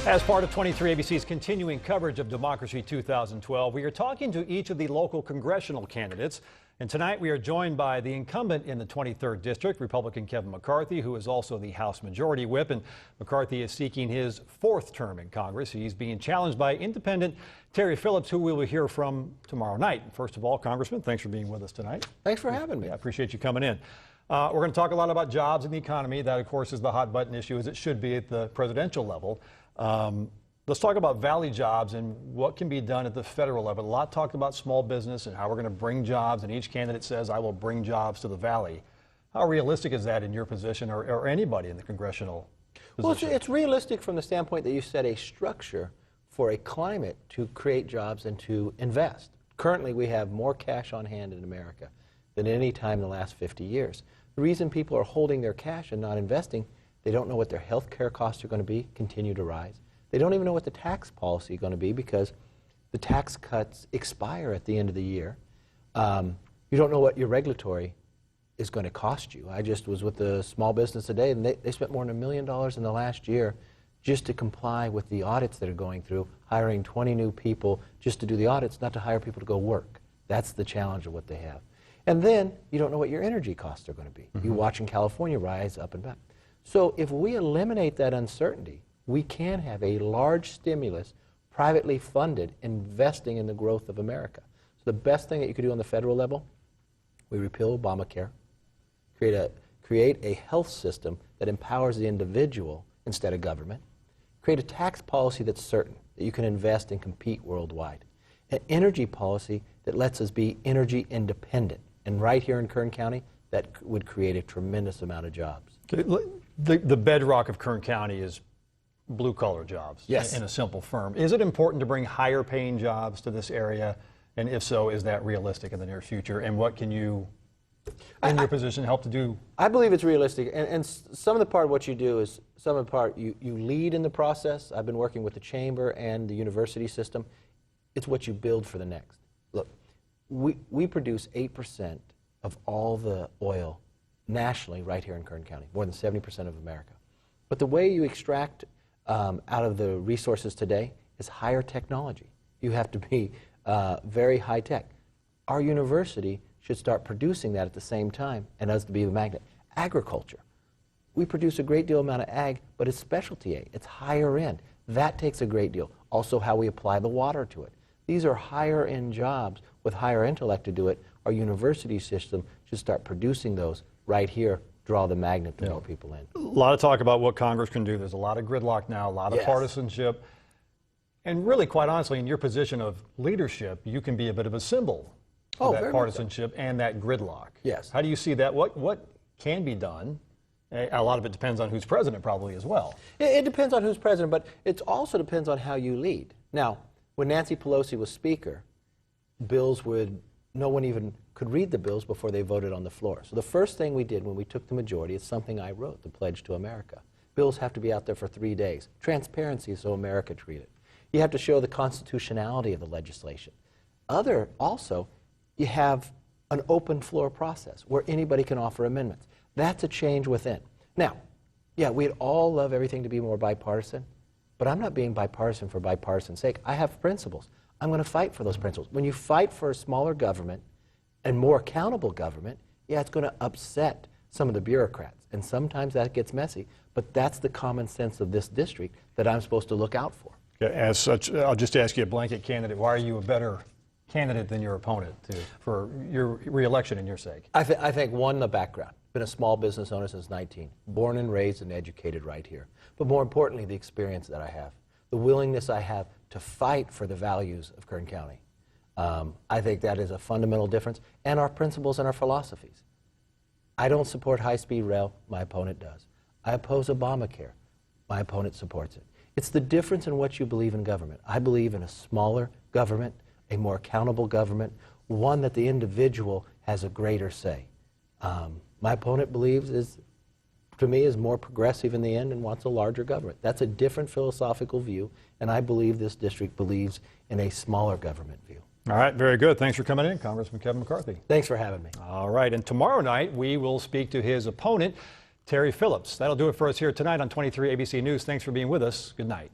As part of 23 ABC's continuing coverage of Democracy 2012, we are talking to each of the local congressional candidates. And tonight we are joined by the incumbent in the 23rd District, Republican Kevin McCarthy, who is also the House Majority Whip. And McCarthy is seeking his fourth term in Congress. He's being challenged by independent Terry Phillips, who we will hear from tomorrow night. First of all, Congressman, thanks for being with us tonight. Thanks for having me. I appreciate you coming in. We're going to talk a lot about jobs and the economy. That, of course, is the hot button issue, as it should be at the presidential level. Let's talk about Valley jobs and what can be done at the federal level. A lot talked about small business and how we're going to bring jobs, and each candidate says, I will bring jobs to the Valley. How realistic is that in your position or anybody in the congressional position? Well, it's realistic from the standpoint that you set a structure for a climate to create jobs and to invest. Currently, we have more cash on hand in America than any time in the last 50 years. The reason people are holding their cash and not investing, they don't know what their health care costs are going to be, continue to rise. They don't even know what the tax policy is going to be because the tax cuts expire at the end of the year. You don't know what your regulatory is going to cost you. I just was with the small business today, and they spent more than $1 million in the last year just to comply with the audits that are going through, hiring 20 new people just to do the audits, not to hire people to go work. That's the challenge of what they have. And then you don't know what your energy costs are going to be. You watch in California rise up and back. So if we eliminate that uncertainty, we can have a large stimulus, privately funded, investing in the growth of America. So the best thing that you could do on the federal level, we repeal Obamacare, create a health system that empowers the individual instead of government, create a tax policy that's certain, that you can invest and compete worldwide, an energy policy that lets us be energy independent. And right here in Kern County, that would create a tremendous amount of jobs. The bedrock of Kern County is blue-collar jobs, yes, in a simple firm. Is it important to bring higher-paying jobs to this area? And if so, is that realistic in the near future? And what can you, in your position, help to do? I believe it's realistic. And some of the part of what you do is, some of the part you lead in the process. I've been working with the chamber and the university system. It's what you build for the next. Look, we produce 8% of all the oil nationally right here in Kern County, more than 70% of America. But the way you extract out of the resources today is higher technology. You have to be very high tech. Our university should start producing that at the same time, and us to be the magnet. Agriculture. We produce a great deal amount of ag, but it's specialty ag. It's higher end. That takes a great deal. Also how we apply the water to it. These are higher end jobs with higher intellect to do it. Our university system should start producing those right here, draw the magnet to more people in. A lot of talk about what Congress can do. There's a lot of gridlock now, a lot of partisanship. And really, quite honestly, in your position of leadership, you can be a bit of a symbol of that partisanship and that gridlock. Yes. How do you see that? What can be done? A lot of it depends on who's president probably as well. It depends on who's president, but it also depends on how you lead. Now, when Nancy Pelosi was speaker, no one even could read the bills before they voted on the floor. So the first thing we did when we took the majority is something I wrote, the Pledge to America. Bills have to be out there for 3 days. Transparency so America treat it. You have to show the constitutionality of the legislation. Also, you have an open floor process where anybody can offer amendments. That's a change within. Now, yeah, we'd all love everything to be more bipartisan, but I'm not being bipartisan for bipartisan's sake. I have principles. I'm going to fight for those principles. When you fight for a smaller government and more accountable government, yeah, it's going to upset some of the bureaucrats. And sometimes that gets messy, but that's the common sense of this district that I'm supposed to look out for. As such, I'll just ask you a blanket candidate. Why are you a better candidate than your opponent for your re-election and your sake? I think, one, the background. Been a small business owner since 19. Born and raised and educated right here. But more importantly, the experience that I have. The willingness I have to fight for the values of Kern County. I think that is a fundamental difference. And our principles and our philosophies. I don't support high-speed rail. My opponent does. I oppose Obamacare. My opponent supports it. It's the difference in what you believe in government. I believe in a smaller government, a more accountable government, one that the individual has a greater say. My opponent believes to me, is more progressive in the end and wants a larger government. That's a different philosophical view, and I believe this district believes in a smaller government view. All right, very good. Thanks for coming in, Congressman Kevin McCarthy. Thanks for having me. All right, and tomorrow night we will speak to his opponent, Terry Phillips. That'll do it for us here tonight on 23 ABC News. Thanks for being with us. Good night.